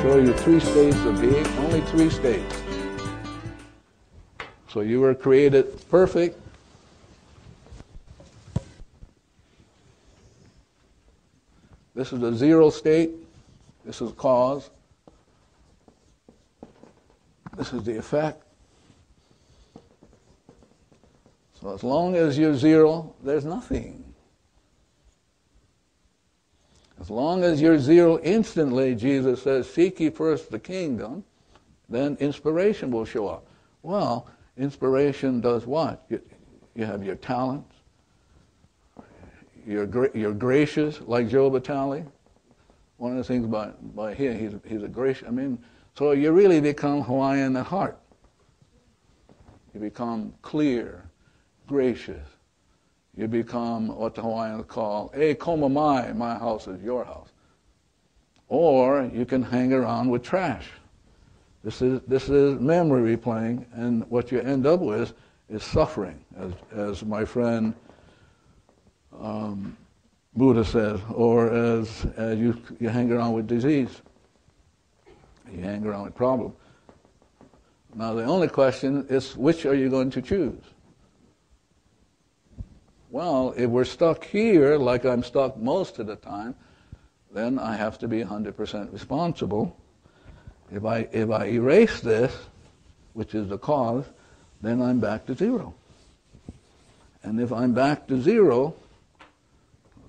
show you 3 states of being, only 3 states. So you were created perfect. This is the 0 state. This is cause. This is the effect. So as long as you're 0, there's nothing. As long as you're 0 instantly, Jesus says, seek ye first the kingdom, then inspiration will show up. Well, inspiration does what? You have your talents. You're gracious, like Joe Vitale. One of the things by him, he's a gracious. So you really become Hawaiian at heart. You become clear, gracious. You become what the Hawaiians call, e koma mai, my house is your house. Or you can hang around with trash. This is memory replaying, and what you end up with is suffering, as my friend Buddha says, or as you hang around with disease. You hang around with problems. Now the only question is, which are you going to choose? Well, if we're stuck here, like I'm stuck most of the time, then I have to be 100% responsible. If I erase this, which is the cause, then I'm back to 0. And if I'm back to 0,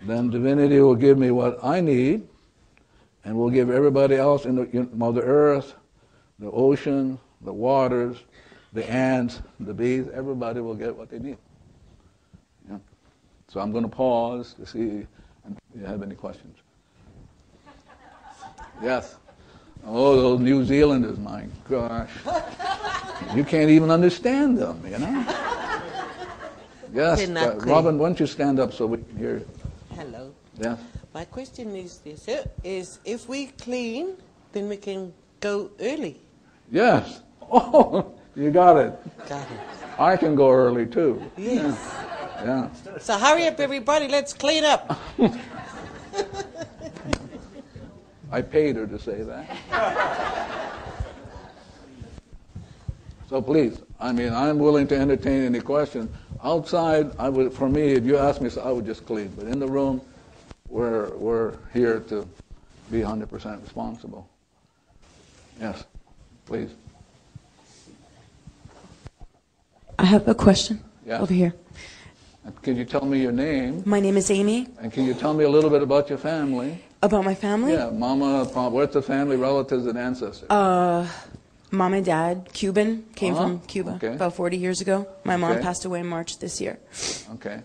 then divinity will give me what I need, and will give everybody else in the Mother Earth, the ocean, the waters, the ants, the bees, everybody will get what they need. Yeah. So I'm going to pause to see if you have any questions. Yes. Oh, those New Zealanders, my gosh. You can't even understand them, you know? Yes. Robin, why don't you stand up so we can hear you? Hello. Yes. My question is this, is if we clean, then we can go early. Yes. Oh, you got it. Got it. I can go early too. Yes. Yeah. So hurry up, everybody. Let's clean up. I paid her to say that. So please, I'm willing to entertain any questions. Outside, for me, if you ask me, I would just clean. But in the room, we're here to be 100% responsible. Yes, please. I have a question over here. And can you tell me your name? My name is Amy. And can you tell me a little bit about your family? About my family? Yeah, Mama, Papa, what's the family, relatives, and ancestors? Mom and Dad, Cuban, came from Cuba about 40 years ago. My mom passed away in March this year. Okay.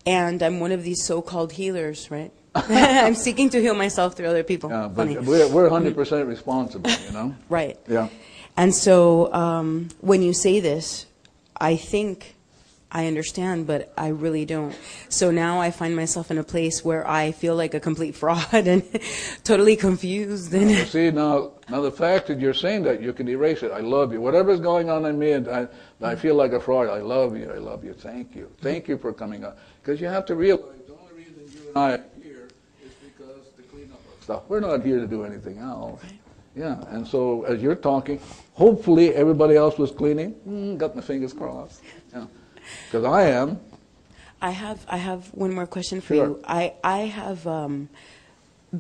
And I'm one of these so-called healers, right? I'm seeking to heal myself through other people. Yeah, but we're 100% responsible, you know? Right. Yeah. And so when you say this, I think I understand, but I really don't. So now I find myself in a place where I feel like a complete fraud and totally confused. And see, now the fact that you're saying that, you can erase it. I love you. Whatever's going on in me, and I feel like a fraud, I love you, thank you. Thank you for coming up. Because you have to realize the only reason you and I are here is because to clean up our stuff. We're not here to do anything else. Right. Yeah, and so as you're talking, hopefully everybody else was cleaning. Got my fingers crossed. Yeah. Because I am. I have one more question for you. I have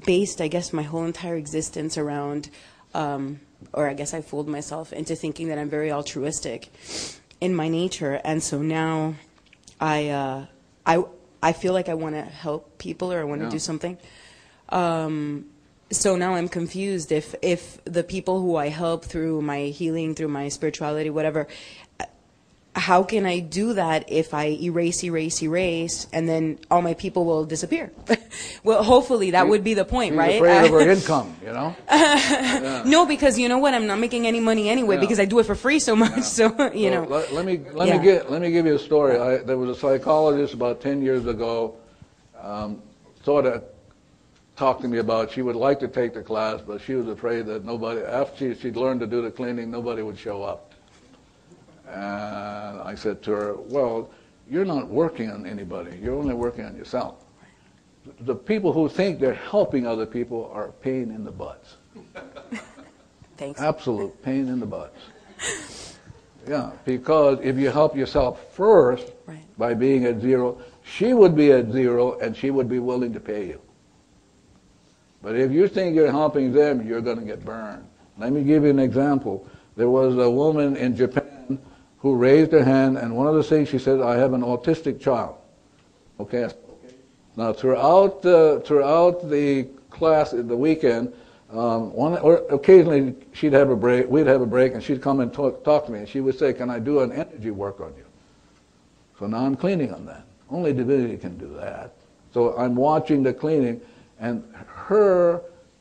based, I guess, my whole entire existence around, or I guess I fooled myself into thinking that I'm very altruistic in my nature, and so now I feel like I want to help people, or I want to do something. So now I'm confused if the people who I help through my healing, through my spirituality, whatever, how can I do that if I erase, and then all my people will disappear? Well, hopefully that would be the point, right? Afraid of her income, you know? No, because you know what? I'm not making any money anyway because I do it for free so much. So you know. Let me give you a story. There was a psychologist about 10 years ago, sort of talked to me about she would like to take the class, but she was afraid that nobody, after she'd learned to do the cleaning, nobody would show up. And I said to her, well, you're not working on anybody. You're only working on yourself. the people who think they're helping other people are a pain in the butts. Thanks. Absolute pain in the butts. Yeah, because if you help yourself first by being at zero, she would be at zero and she would be willing to pay you. But if you think you're helping them, you're going to get burned. Let me give you an example. There was a woman in Japan who raised her hand, and one of the things she said, I have an autistic child. Okay. Now, throughout the class, the weekend, occasionally she'd have a break, we'd have a break, and she'd come and talk to me, and she would say, can I do an energy work on you? So now I'm cleaning on that. Only divinity can do that. So I'm watching the cleaning, and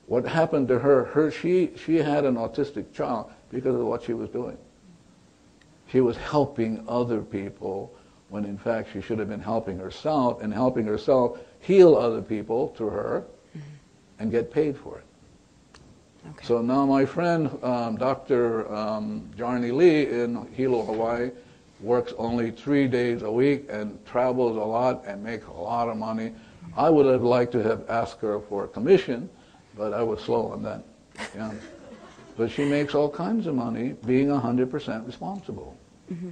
what happened to her, she had an autistic child because of what she was doing. She was helping other people when in fact she should have been helping herself, and helping herself heal other people through her and get paid for it. Okay. So now my friend, Dr. Jarni Lee in Hilo, Hawaii, works only 3 days a week and travels a lot and makes a lot of money. I would have liked to have asked her for a commission, but I was slow on that. Yeah. But she makes all kinds of money being 100% responsible. Mm-hmm.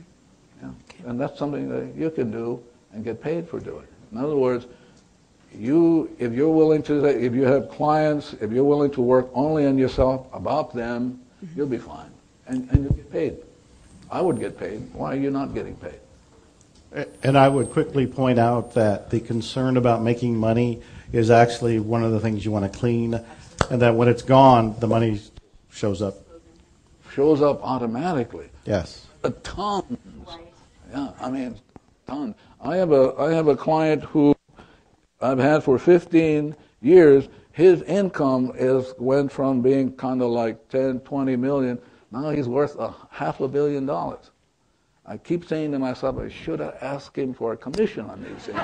Yeah. Okay. And that's something that you can do and get paid for doing. In other words, if you're willing to, if you have clients, if you're willing to work only on yourself, about them, you'll be fine. And you'll get paid. I would get paid. Why are you not getting paid? And I would quickly point out that the concern about making money is actually one of the things you want to clean, and that when it's gone, the money shows up. Shows up automatically. Yes. Tons. Yeah, I mean, tons. I have a client who I've had for 15 years. His income went from being kind of like 10, 20 million. Now he's worth $500 million. I keep saying to myself, I should have asked him for a commission on these things.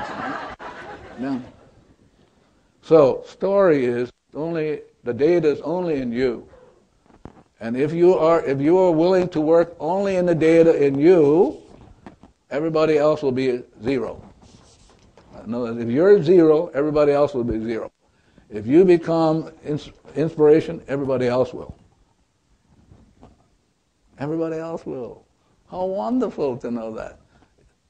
Yeah. So, story is the data is only in you. And if you are willing to work only in the data in you, everybody else will be zero. If you're zero, everybody else will be zero. If you become inspiration, everybody else will. Everybody else will. How wonderful to know that.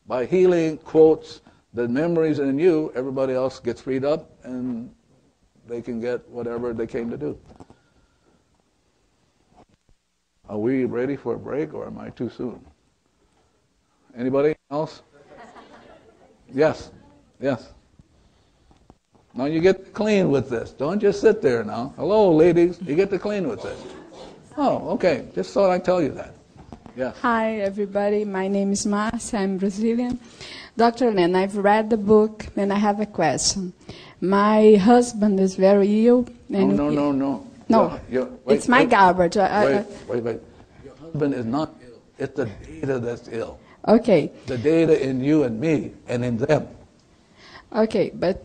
By healing, quotes, the memories in you, everybody else gets freed up and they can get whatever they came to do. Are we ready for a break, or am I too soon? Anybody else? Yes. Yes. Now you get to clean with this. Don't just sit there now. Hello, ladies. You get to clean with this. Oh, okay. Just thought I'd tell you that. Yes. Hi, everybody. My name is Marcia. I'm Brazilian. Dr. Len, I've read the book, and I have a question. My husband is very ill. And No. It's my garbage. Wait. Your husband is not ill. It's the data that's ill. Okay. The data in you and me and in them. Okay, but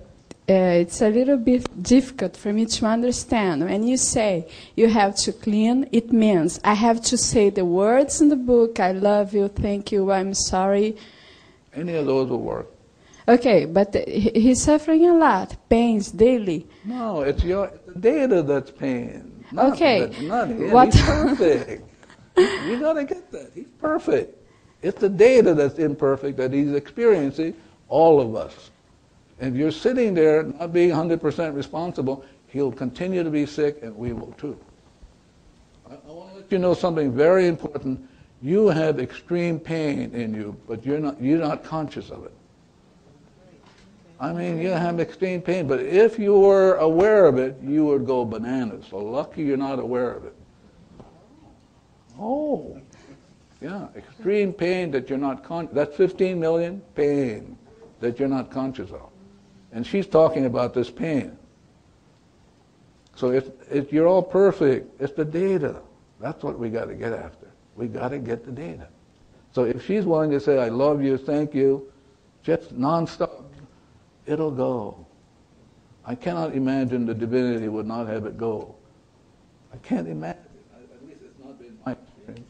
it's a little bit difficult for me to understand. When you say you have to clean, it means I have to say the words in the book, I love you, thank you, I'm sorry. Any of those will work. Okay, but he's suffering a lot, pains daily. No, it's the data that's pain. Okay. Not him. He's perfect. You got to get that. He's perfect. It's the data that's imperfect that he's experiencing, all of us. If you're sitting there not being 100% responsible, he'll continue to be sick, and we will too. I want to let you know something very important. You have extreme pain in you, but you're not conscious of it. I mean, you have extreme pain, but if you were aware of it, you would go bananas. So lucky you're not aware of it. Oh, yeah, extreme pain that you're not conscious. That's 15 million pain that you're not conscious of. And she's talking about this pain. So if you're all perfect, it's the data. That's what we got to get after. We got to get the data. So if she's willing to say, I love you, thank you, just nonstop, it'll go. I cannot imagine the divinity would not have it go. I can't imagine. At least it's not been my experience.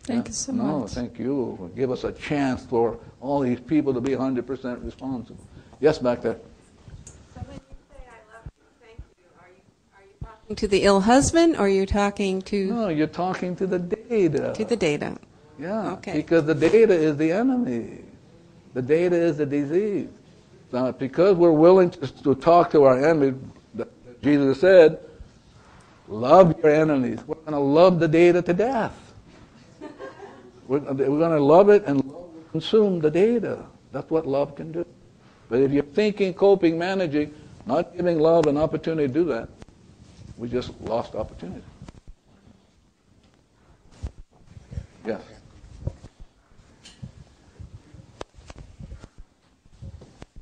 Thank you so much. No, thank you. Give us a chance for all these people to be 100% responsible. Yes, back there. To the ill husband, or you're talking to? No, you're talking to the data. To the data. Yeah, Okay. because the data is the enemy. The data is the disease. Now, because we're willing to talk to our enemy, Jesus said, love your enemies. We're going to love the data to death. We're going to love it and consume the data. That's what love can do. But if you're thinking, coping, managing, not giving love an opportunity to do that, we just lost opportunity. Yes.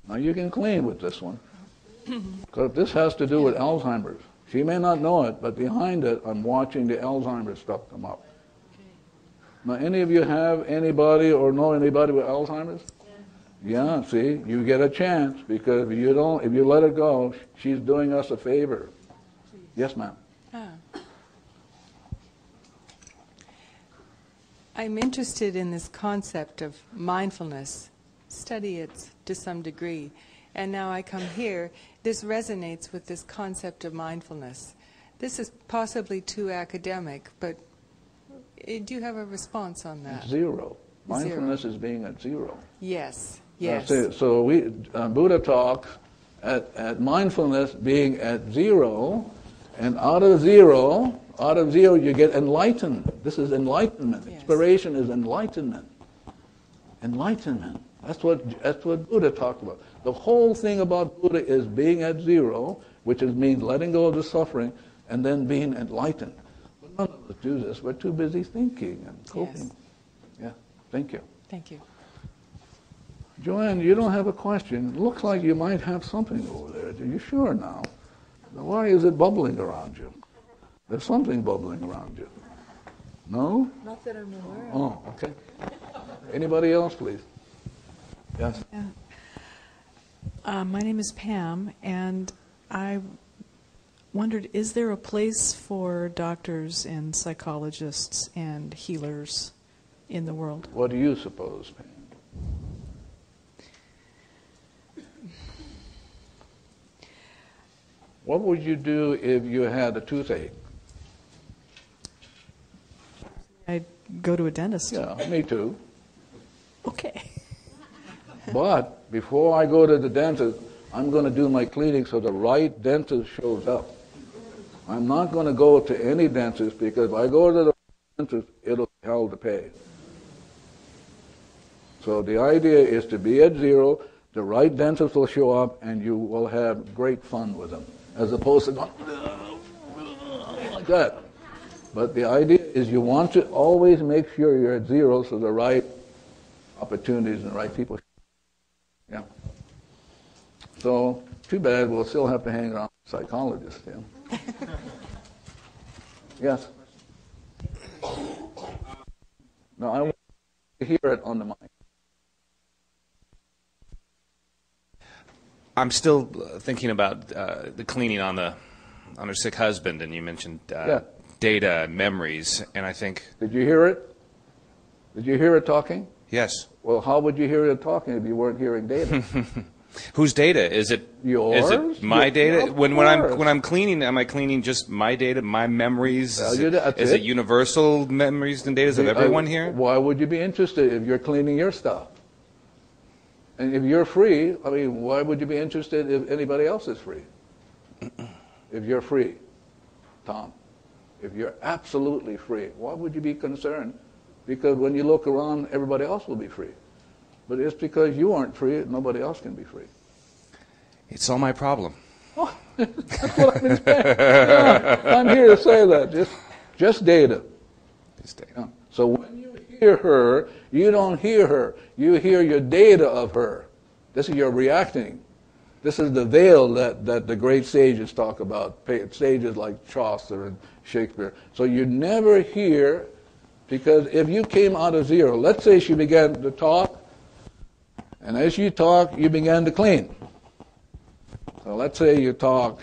Now you can clean with this one. Because this has to do with Alzheimer's. She may not know it, but behind it, I'm watching the Alzheimer's stuff come up. Now, any of you have anybody or know anybody with Alzheimer's? Yeah, see, you get a chance, because if you let it go, she's doing us a favor. Yes, ma'am. I'm interested in this concept of mindfulness. Study it to some degree. And now I come here, this resonates with this concept of mindfulness. This is possibly too academic, but do you have a response on that? Zero. Mindfulness is being at zero. Yes, yes. So Buddha talks at mindfulness being at zero, and out of zero you get enlightened. This is enlightenment. Yes. Inspiration is enlightenment. Enlightenment. That's what Buddha talked about. The whole thing about Buddha is being at zero, which means letting go of the suffering, and then being enlightened. But none of us do this. We're too busy thinking and coping. Yes. Yeah. Thank you. Thank you. Joanne, you don't have a question. It looks like you might have something over there. Are you sure now? Why is it bubbling around you? There's something bubbling around you. No? Not that I'm aware of. Oh, okay. Anybody else, please? Yes. My name is Pam, and I wondered, is there a place for doctors and psychologists and healers in the world? What do you suppose, Pam? What would you do if you had a toothache? I'd go to a dentist. Yeah, me too. Okay. But before I go to the dentist, I'm going to do my cleaning so the right dentist shows up. I'm not going to go to any dentist, because if I go to the dentist, it'll be hell to pay. So the idea is to be at zero, the right dentist will show up, and you will have great fun with them, as opposed to going like that. But the idea is you want to always make sure you're at zero, so the right opportunities and the right people. Yeah. So, too bad, we'll still have to hang around with psychologists. Yeah. Yes. No, I want to hear it on the mic. I'm still thinking about the cleaning on her sick husband, and you mentioned data and memories, and I think. Did you hear it? Did you hear it talking? Yes. Well, how would you hear it talking if you weren't hearing data? Whose data? Is it yours? Is it my data? Yeah, when I'm cleaning, am I cleaning just my data, my memories? Well, is it universal memories and data of everyone here? Why would you be interested if you're cleaning your stuff? And if you're free, I mean, why would you be interested if anybody else is free? If you're free, Tom, if you're absolutely free, why would you be concerned? Because when you look around, everybody else will be free. But it's because you aren't free, nobody else can be free. It's all my problem. Oh, that's what I've been saying. Yeah, I'm here to say that. Just data. Just data. Yeah. So when you hear her, you don't hear her. You hear your data of her. This is your reacting. This is the veil that the great sages talk about, sages like Chaucer and Shakespeare. So you never hear, because if you came out of zero, let's say she began to talk, and as you talk, you began to clean. So let's say you talk,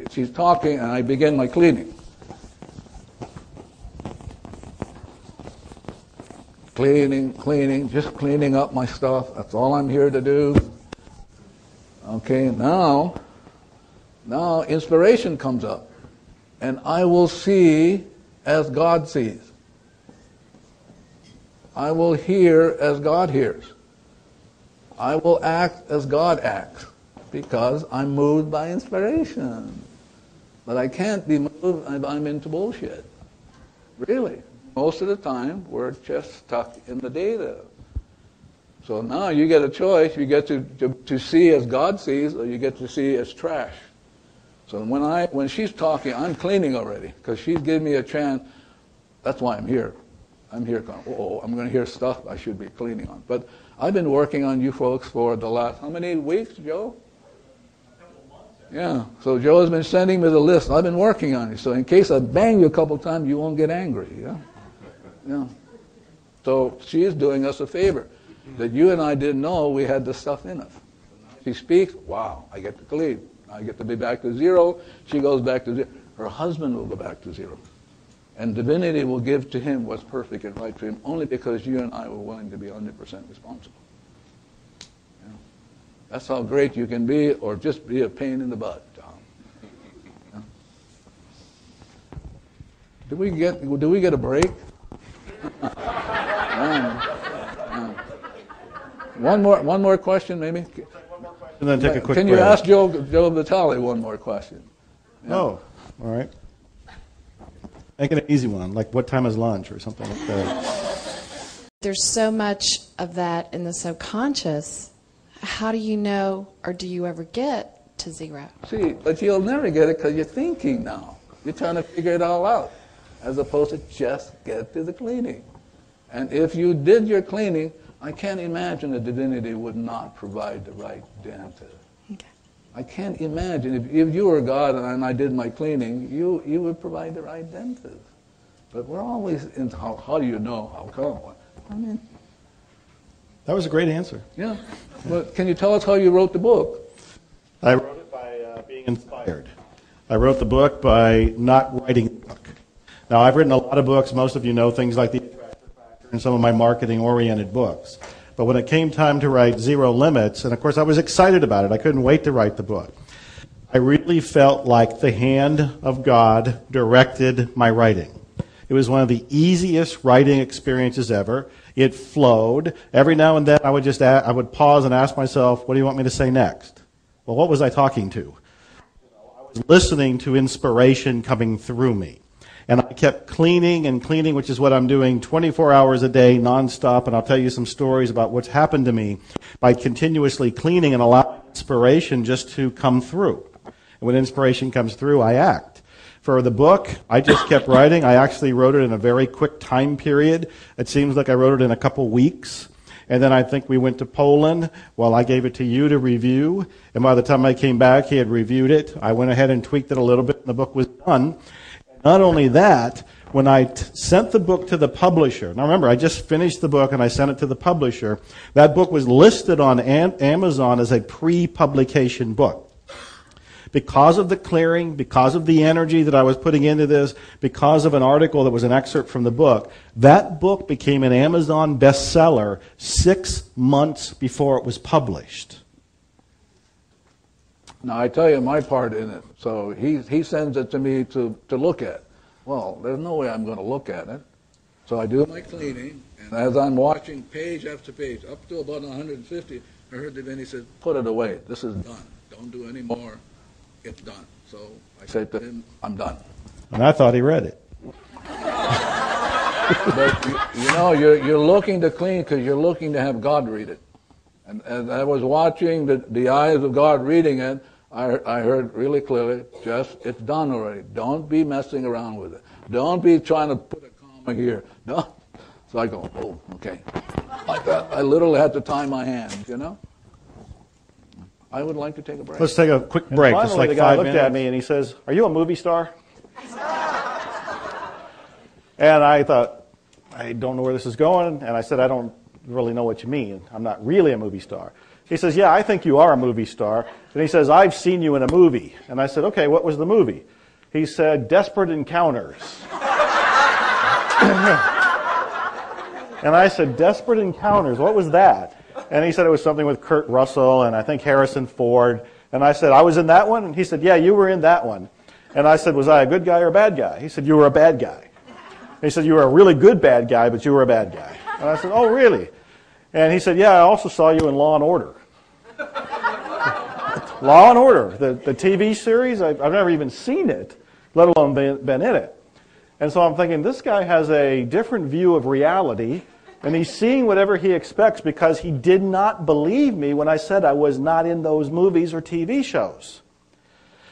she's talking, and I begin my cleaning. Cleaning, just cleaning up my stuff. That's all I'm here to do. Okay, now inspiration comes up. and I will see as God sees. I will hear as God hears. I will act as God acts, because I'm moved by inspiration. But I can't be moved if I'm into bullshit. Really. Most of the time, we're just stuck in the data. So now you get a choice. You get to see as God sees, or you get to see as trash. So when she's talking, I'm cleaning already, because she's giving me a chance. That's why I'm here. I'm here going, I'm going to hear stuff I should be cleaning on. But I've been working on you folks for the last, how many weeks, Joe? Yeah, so Joe has been sending me the list. I've been working on it. So in case I bang you a couple times, you won't get angry. Yeah. So she is doing us a favor that you and I didn't know we had this stuff in us. She speaks, wow, I get to clean. I get to be back to zero. She goes back to zero. Her husband will go back to zero. And divinity will give to him what's perfect and right to him only because you and I were willing to be 100% responsible. Yeah. That's how great you can be, or just be a pain in the butt, Tom. Yeah. Do we get a break? One more question, maybe. And then take a quick Can you break. ask Joe Vitale one more question? Yeah. Oh, all right. Make it an easy one, like what time is lunch or something like that. There's so much of that in the subconscious. How do you know, or do you ever get to zero? See, but you'll never get it because you're thinking now. You're trying to figure it all out, as opposed to just get to the cleaning. And if you did your cleaning, I can't imagine a divinity would not provide the right dentist. Okay. I can't imagine. If you were God and I did my cleaning, you would provide the right dentist. But we're always in, how do you know? How come? I mean... That was a great answer. Yeah. But can you tell us how you wrote the book? I wrote it by being inspired. I wrote the book by not writing the book. Now, I've written a lot of books. Most of you know things like The Attractor Factor and some of my marketing-oriented books. But when it came time to write Zero Limits, and of course I was excited about it. I couldn't wait to write the book. I really felt like the hand of God directed my writing. It was one of the easiest writing experiences ever. It flowed. Every now and then I would pause and ask myself, what do you want me to say next? Well, what was I talking to? I was listening to inspiration coming through me. And I kept cleaning and cleaning, which is what I'm doing 24 hours a day, nonstop. And I'll tell you some stories about what's happened to me by continuously cleaning and allowing inspiration just to come through. And when inspiration comes through, I act. For the book, I just kept writing. I actually wrote it in a very quick time period. It seems like I wrote it in a couple weeks. And then I think we went to Poland. Well, I gave it to you to review. And by the time I came back, he had reviewed it. I went ahead and tweaked it a little bit, and the book was done. Not only that, when I sent the book to the publisher, now remember, I just finished the book and I sent it to the publisher, that book was listed on Amazon as a pre-publication book. Because of the clearing, because of the energy that I was putting into this, because of an article that was an excerpt from the book, that book became an Amazon bestseller 6 months before it was published. Now, I tell you my part in it. So he sends it to me to look at. Well, there's no way I'm going to look at it. So I do my cleaning, and as I'm watching page after page, up to about 150, I heard Divinity says, put it away. This is done. Don't do any more. It's done. So I said to him, I'm done. And I thought he read it. But you know, you're looking to clean because you're looking to have God read it. And as I was watching the eyes of God reading it, I heard really clearly, it's done already. Don't be messing around with it. Don't be trying to put a comma here. No. So I go, oh, okay. Like that. I literally had to tie my hands, you know? I would like to take a break. Let's take a quick break. Finally, just like the guy 5 looked minutes. at me and he says, "Are you a movie star?" And I thought, I don't know where this is going. And I said, I don't really know what you mean. I'm not really a movie star. He says, yeah, I think you are a movie star. And he says, I've seen you in a movie. And I said, okay, what was the movie? He said, Desperate Encounters. And I said, Desperate Encounters, what was that? And he said it was something with Kurt Russell and I think Harrison Ford. And I said, I was in that one? And he said, yeah, you were in that one. And I said, was I a good guy or a bad guy? He said, you were a bad guy. He said, you were a really good bad guy, but you were a bad guy. And I said, oh, really? And he said, yeah, I also saw you in Law and Order. Law and Order, the TV series, I've never even seen it, let alone been in it. And so I'm thinking, this guy has a different view of reality, and he's seeing whatever he expects because he did not believe me when I said I was not in those movies or TV shows.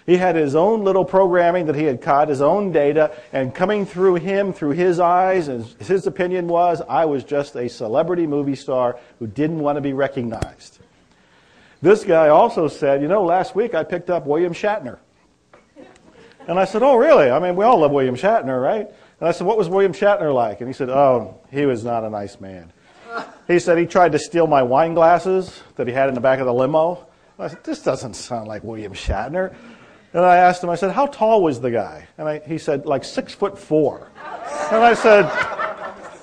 He had his own little programming that he had caught, his own data, and coming through him, through his eyes, and his opinion was, I was just a celebrity movie star who didn't want to be recognized. This guy also said, you know, last week I picked up William Shatner. And I said, oh, really? I mean, we all love William Shatner, right? And I said, what was William Shatner like? And he said, oh, he was not a nice man. He said he tried to steal my wine glasses that he had in the back of the limo. I said, this doesn't sound like William Shatner. And I asked him, I said, how tall was the guy? And he said, like 6'4". And I said,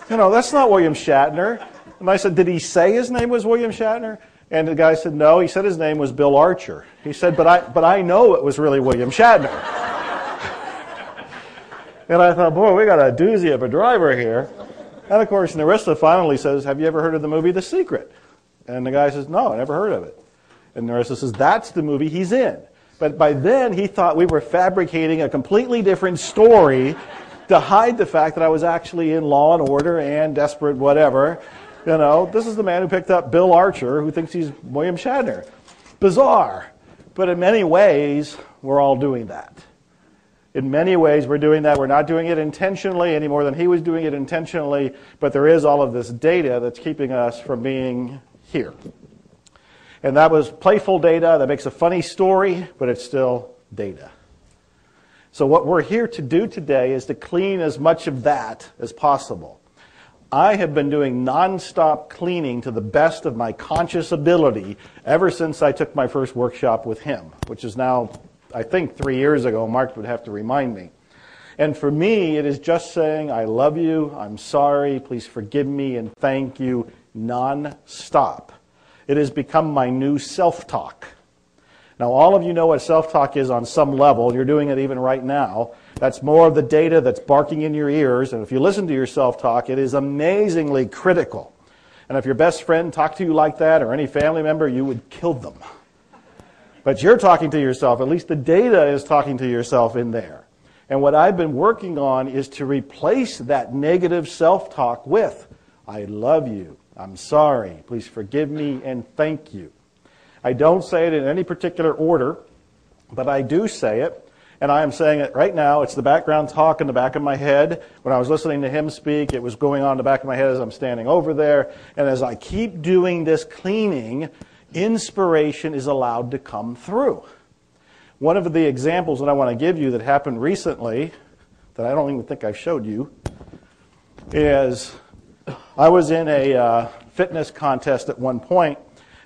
you know, that's not William Shatner. And I said, did he say his name was William Shatner? And the guy said, no, he said his name was Bill Archer. He said, but I know it was really William Shatner. And I thought, boy, we got a doozy of a driver here. And of course, Narissa finally says, have you ever heard of the movie The Secret? And the guy says, no, I never heard of it. And Narissa says, that's the movie he's in. But by then, he thought we were fabricating a completely different story to hide the fact that I was actually in Law and Order and Desperate whatever. You know, this is the man who picked up Bill Archer, who thinks he's William Shatner. Bizarre. But in many ways, we're all doing that. In many ways, we're doing that. We're not doing it intentionally any more than he was doing it intentionally, but there is all of this data that's keeping us from being here. And that was playful data that makes a funny story, but it's still data. So what we're here to do today is to clean as much of that as possible. I have been doing nonstop cleaning to the best of my conscious ability ever since I took my first workshop with him, which is now, I think, 3 years ago. Mark would have to remind me. And for me, it is just saying, I love you, I'm sorry, please forgive me, and thank you, non-stop. It has become my new self-talk. Now, all of you know what self-talk is on some level. You're doing it even right now. That's more of the data that's barking in your ears. And if you listen to your self-talk, it is amazingly critical. And if your best friend talked to you like that, or any family member, you would kill them. But you're talking to yourself. At least the data is talking to yourself in there. And what I've been working on is to replace that negative self-talk with, I love you, I'm sorry, please forgive me, and thank you. I don't say it in any particular order, but I do say it, and I am saying it right now. It's the background talk in the back of my head. When I was listening to him speak, it was going on in the back of my head as I'm standing over there. And as I keep doing this cleaning, inspiration is allowed to come through. One of the examples that I want to give you that happened recently, that I don't even think I showed you, is I was in a fitness contest at one point,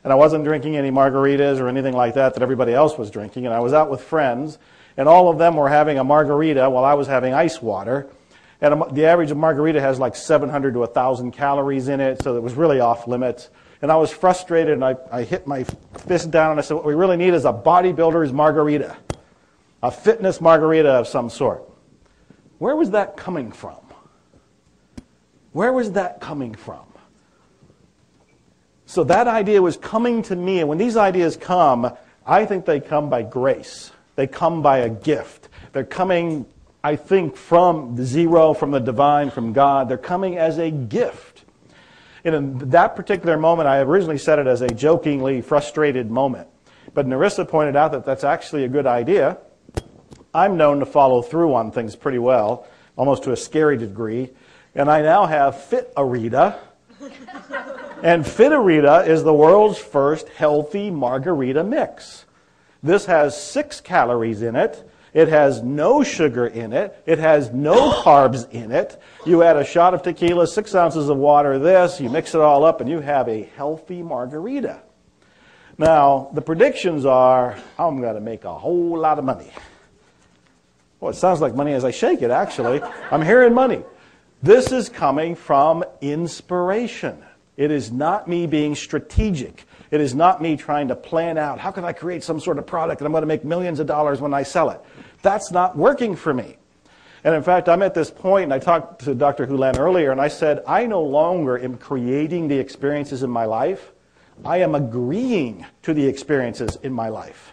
and I wasn't drinking any margaritas or anything like that everybody else was drinking, and I was out with friends, and all of them were having a margarita while I was having ice water. And the average of margarita has like 700 to 1,000 calories in it, so it was really off limits. And I was frustrated, and I hit my fist down, and I said, what we really need is a bodybuilder's margarita, a fitness margarita of some sort. Where was that coming from? Where was that coming from? So that idea was coming to me, and when these ideas come, I think they come by grace. They come by a gift. They're coming, I think, from the zero, from the divine, from God. They're coming as a gift. And in that particular moment, I originally said it as a jokingly frustrated moment. But Narissa pointed out that that's actually a good idea. I'm known to follow through on things pretty well, almost to a scary degree. And I now have Fit-A-Rita. And Fit-A-Rita is the world's first healthy margarita mix. This has 6 calories in it. It has no sugar in it. It has no carbs in it. You add a shot of tequila, 6 ounces of water, this, you mix it all up, and you have a healthy margarita. Now, the predictions are, I'm going to make a whole lot of money. Well, it sounds like money as I shake it, actually. I'm hearing money. This is coming from inspiration. It is not me being strategic. It is not me trying to plan out, how can I create some sort of product that I'm going to make millions of dollars when I sell it? That's not working for me. And in fact, I'm at this point, and I talked to Dr. Hulan earlier, and I said, I no longer am creating the experiences in my life. I am agreeing to the experiences in my life.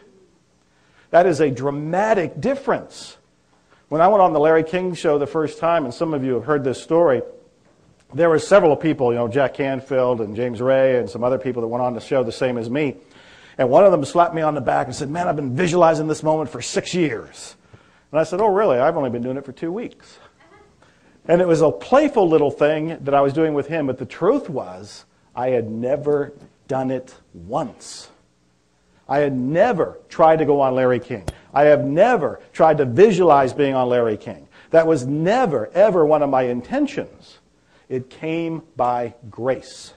That is a dramatic difference. When I went on the Larry King show the first time, and some of you have heard this story, there were several people, Jack Canfield and James Ray and some other people that went on the show the same as me. And one of them slapped me on the back and said, man, I've been visualizing this moment for 6 years. And I said, oh, really? I've only been doing it for 2 weeks. And it was a playful little thing that I was doing with him, but the truth was I had never done it once. I had never tried to go on Larry King. I have never tried to visualize being on Larry King. That was never, ever one of my intentions. It came by grace.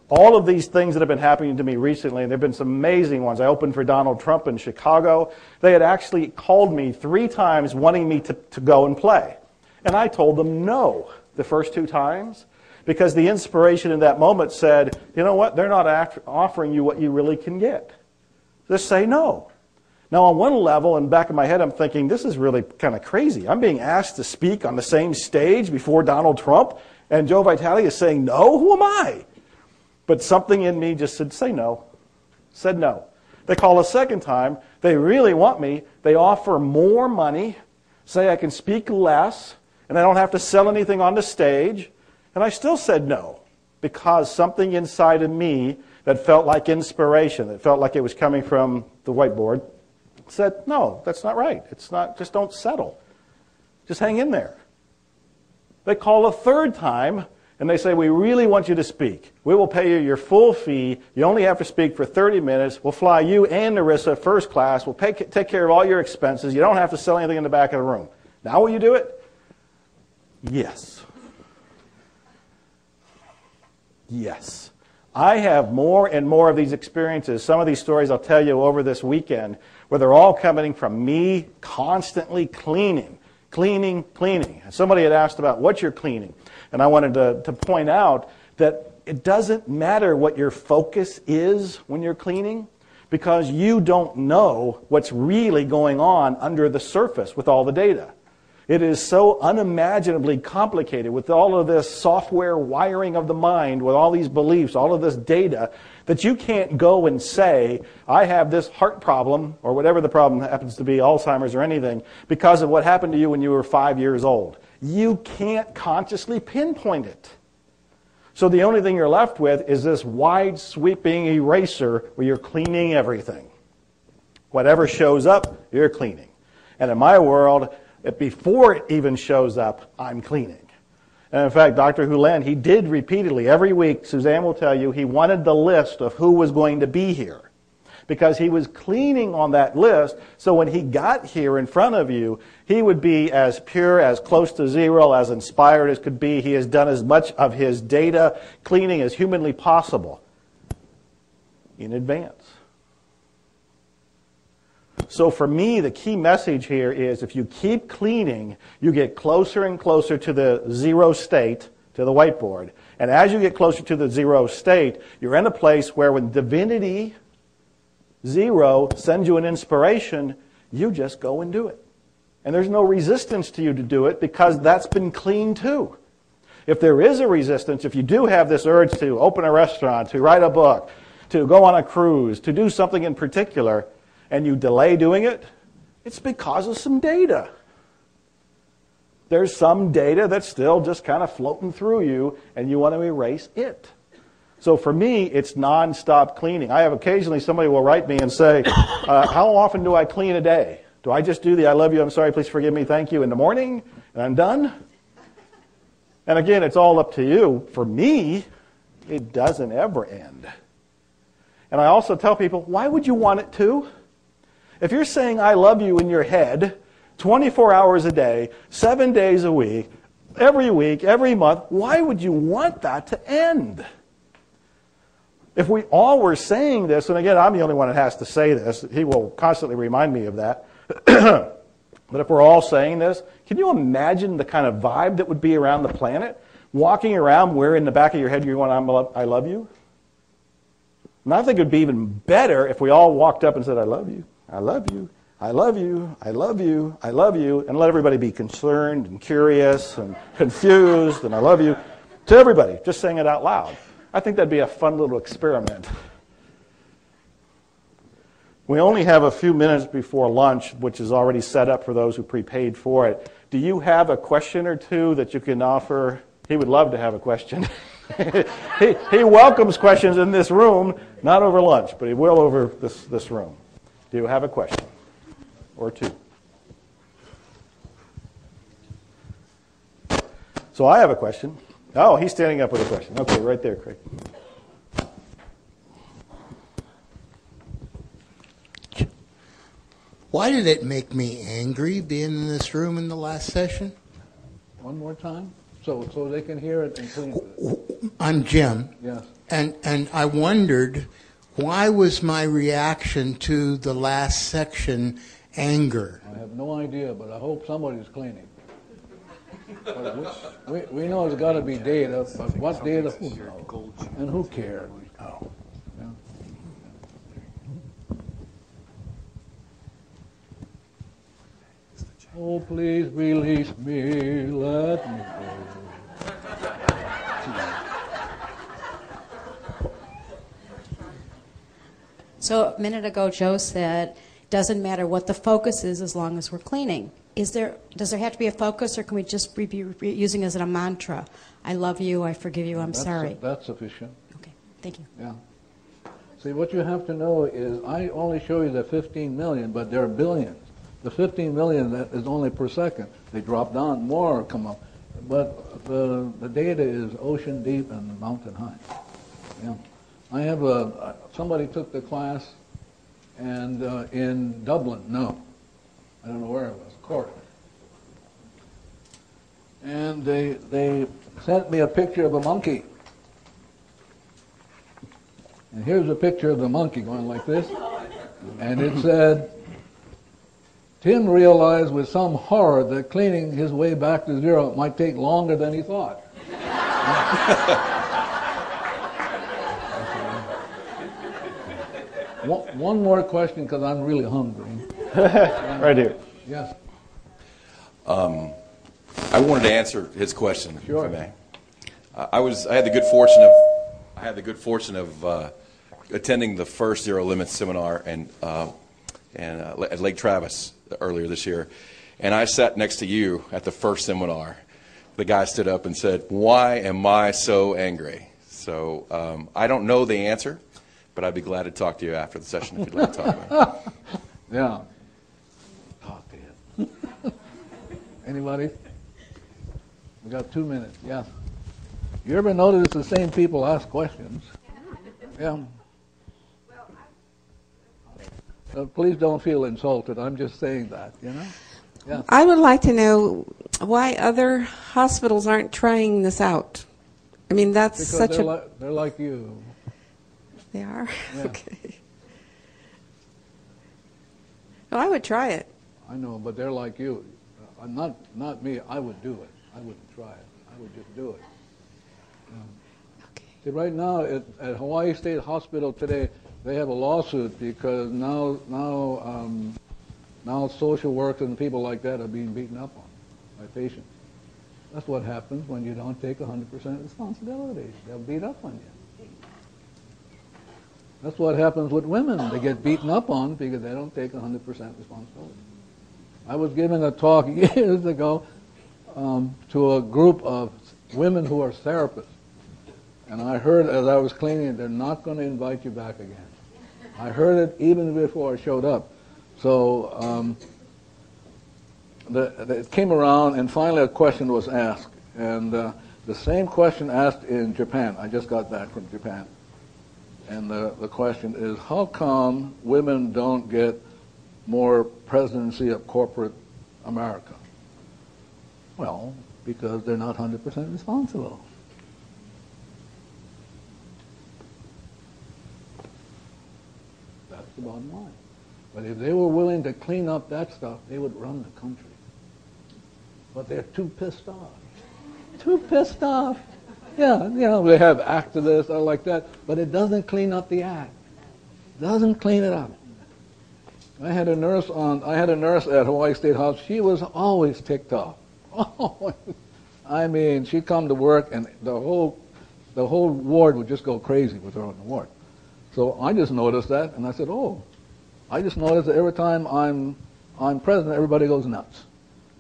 All of these things that have been happening to me recently, and there have been some amazing ones. I opened for Donald Trump in Chicago. They had actually called me 3 times wanting me to go and play. And I told them no the first 2 times because the inspiration in that moment said, you know what, they're not offering you what you really can get. Just say no. Now, on one level, in the back of my head, I'm thinking, this is really kind of crazy. I'm being asked to speak on the same stage before Donald Trump, and Joe Vitale is saying no? Who am I? But something in me just said, say no. Said no. They call a second time. They really want me. They offer more money, say I can speak less, and I don't have to sell anything on the stage. And I still said no, because something inside of me that felt like inspiration, that felt like it was coming from the whiteboard, said, no, that's not right. It's not, just don't settle. Just hang in there. They call a third time, and they say, we really want you to speak. We will pay you your full fee. You only have to speak for 30 minutes. We'll fly you and Narissa first class. We'll take care of all your expenses. You don't have to sell anything in the back of the room. Now will you do it? Yes. Yes. I have more and more of these experiences. Some of these stories I'll tell you over this weekend where they're all coming from me constantly cleaning. And somebody had asked about what you're cleaning. And I wanted to point out that it doesn't matter what your focus is when you're cleaning because you don't know what's really going on under the surface with all the data. It is so unimaginably complicated with all of this software wiring of the mind, with all these beliefs, all of this data, that you can't go and say, I have this heart problem, or whatever the problem happens to be, Alzheimer's or anything, because of what happened to you when you were 5 years old. You can't consciously pinpoint it. So the only thing you're left with is this wide sweeping eraser where you're cleaning everything. Whatever shows up, you're cleaning. And in my world, before it even shows up, I'm cleaning. And in fact, Dr. Hulan, he did repeatedly, every week, Suzanne will tell you, he wanted the list of who was going to be here. Because he was cleaning on that list, so when he got here in front of you, he would be as pure, as close to zero, as inspired as could be. He has done as much of his data cleaning as humanly possible in advance. So for me, the key message here is if you keep cleaning, you get closer and closer to the zero state, to the whiteboard. And as you get closer to the zero state, you're in a place where when divinity, zero, sends you an inspiration, you just go and do it. And there's no resistance to you to do it because that's been cleaned too. If there is a resistance, if you do have this urge to open a restaurant, to write a book, to go on a cruise, to do something in particular, and you delay doing it, it's because of some data. There's some data that's still just kind of floating through you, and you want to erase it. So for me, it's nonstop cleaning. I have occasionally somebody will write me and say, how often do I clean a day? Do I just do the I love you, I'm sorry, please forgive me, thank you in the morning, and I'm done? And again, it's all up to you. For me, it doesn't ever end. And I also tell people, why would you want it to? If you're saying I love you in your head 24 hours a day, 7 days a week, every month, why would you want that to end? If we all were saying this, and again, I'm the only one that has to say this, he will constantly remind me of that, but if we're all saying this, can you imagine the kind of vibe that would be around the planet? Walking around where in the back of your head you want I love you? And I think it would be even better if we all walked up and said, I love you, I love you, I love you, I love you, I love you, and let everybody be concerned and curious and confused, and I love you, to everybody, just saying it out loud. I think that'd be a fun little experiment. We only have a few minutes before lunch, which is already set up for those who prepaid for it. Do you have a question or two that you can offer? He would love to have a question. he welcomes questions in this room, not over lunch, but he will over this room. Do you have a question or two? So I have a question. Oh, he's standing up with a question. Okay, right there, Craig. Why did it make me angry being in this room in the last session? One more time, so they can hear it and clean it. I'm Jim. Yes. And I wondered, why was my reaction to the last section anger? I have no idea, but I hope somebody's cleaning. We know it's got to be data, but what data? Who knows? And who cares? Oh. Yeah. Oh, please release me, let me go. So a minute ago, Joe said, doesn't matter what the focus is as long as we're cleaning. Does there have to be a focus, or can we just be using it as a mantra? I love you, I forgive you, I'm sorry. That's sufficient. Okay, thank you. Yeah. See, what you have to know is I only show you the 15 million, but there are billions. The 15 million, that is only per second. They drop down, more come up. But the data is ocean deep and mountain high. Yeah. I have somebody took the class, and in Dublin, I don't know where it was, Cork. And they sent me a picture of a monkey. And here's a picture of the monkey going like this. And it said, Tim realized with some horror that cleaning his way back to zero might take longer than he thought. One more question, because I'm really hungry. Right here. Yes. I wanted to answer his question, sure. If I may. I had the good fortune of attending the first Zero Limits seminar at Lake Travis earlier this year, and I sat next to you at the first seminar. The guy stood up and said, "Why am I so angry?" So I don't know the answer, but I'd be glad to talk to you after the session if you'd like to talk about it. Yeah. Talk to him. Anybody? We got 2 minutes. Yes. You ever notice the same people ask questions? Yeah. Please don't feel insulted. I'm just saying that, you know? Yeah. I would like to know why other hospitals aren't trying this out. I mean, that's because such they're like you. They are? Yeah. Okay. Well, I would try it. I know, but they're like you. Not me. I would do it. I wouldn't try it. I would just do it. Okay. See, right now at Hawaii State Hospital today, they have a lawsuit because now social workers and people like that are being beaten up on by patients. That's what happens when you don't take 100% responsibility. They'll beat up on you. That's what happens with women. They get beaten up on because they don't take 100% responsibility. I was giving a talk years ago to a group of women who are therapists. And I heard as I was cleaning, they're not going to invite you back again. I heard it even before I showed up. So it came around, and finally a question was asked. And the same question asked in Japan. I just got back from Japan. And the question is, how come women don't get more presidency of corporate America? Well, because they're not 100% responsible. That's the bottom line. But if they were willing to clean up that stuff, they would run the country. But they're too pissed off. Too pissed off. Yeah, they have activists or like that, but it doesn't clean up the act. Doesn't clean it up. I had a nurse at Hawaii State House. She was always ticked off. I mean, she'd come to work and the whole ward would just go crazy with her on the ward. So I just noticed that, and I said, I just noticed that every time I'm present, everybody goes nuts.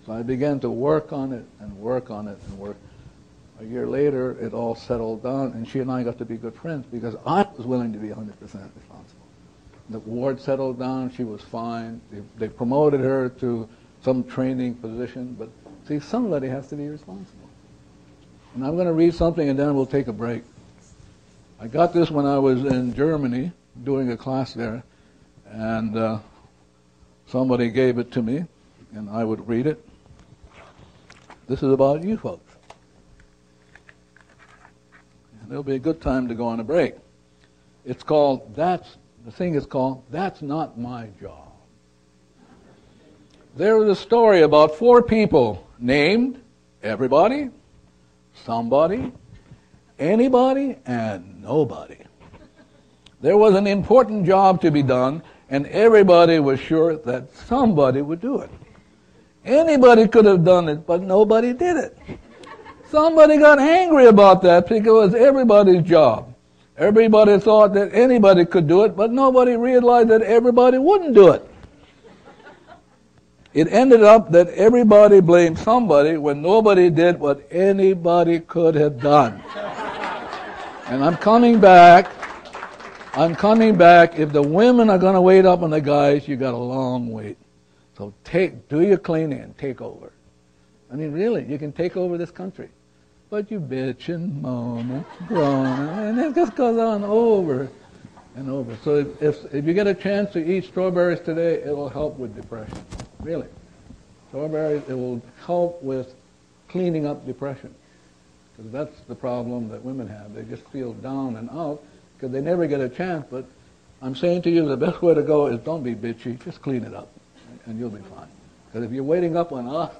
So I began to work on it and work on it and work. A year later, it all settled down, and she and I got to be good friends because I was willing to be 100% responsible. The ward settled down. She was fine. They promoted her to some training position, but see, somebody has to be responsible. And I'm going to read something, and then we'll take a break. I got this when I was in Germany doing a class there, and somebody gave it to me, and I would read it. This is about you folks. And it'll be a good time to go on a break. It's called, the thing is called, That's Not My Job. There was a story about 4 people named everybody, somebody, anybody, and nobody. There was an important job to be done, and everybody was sure that somebody would do it. Anybody could have done it, but nobody did it. Somebody got angry about that because it was everybody's job. Everybody thought that anybody could do it, but nobody realized that everybody wouldn't do it. It ended up that everybody blamed somebody when nobody did what anybody could have done. And I'm coming back. If the women are going to wait up on the guys, you got a long wait. So do your cleaning and take over. I mean, really, you can take over this country. But you bitch and moan and groan, and it just goes on over and over. So if you get a chance to eat strawberries today, it will help with depression. Really. Strawberries, it will help with cleaning up depression. Because that's the problem that women have. They just feel down and out because they never get a chance. But I'm saying to you, the best way to go is don't be bitchy. Just clean it up, and you'll be fine. Because if you're waiting up on us,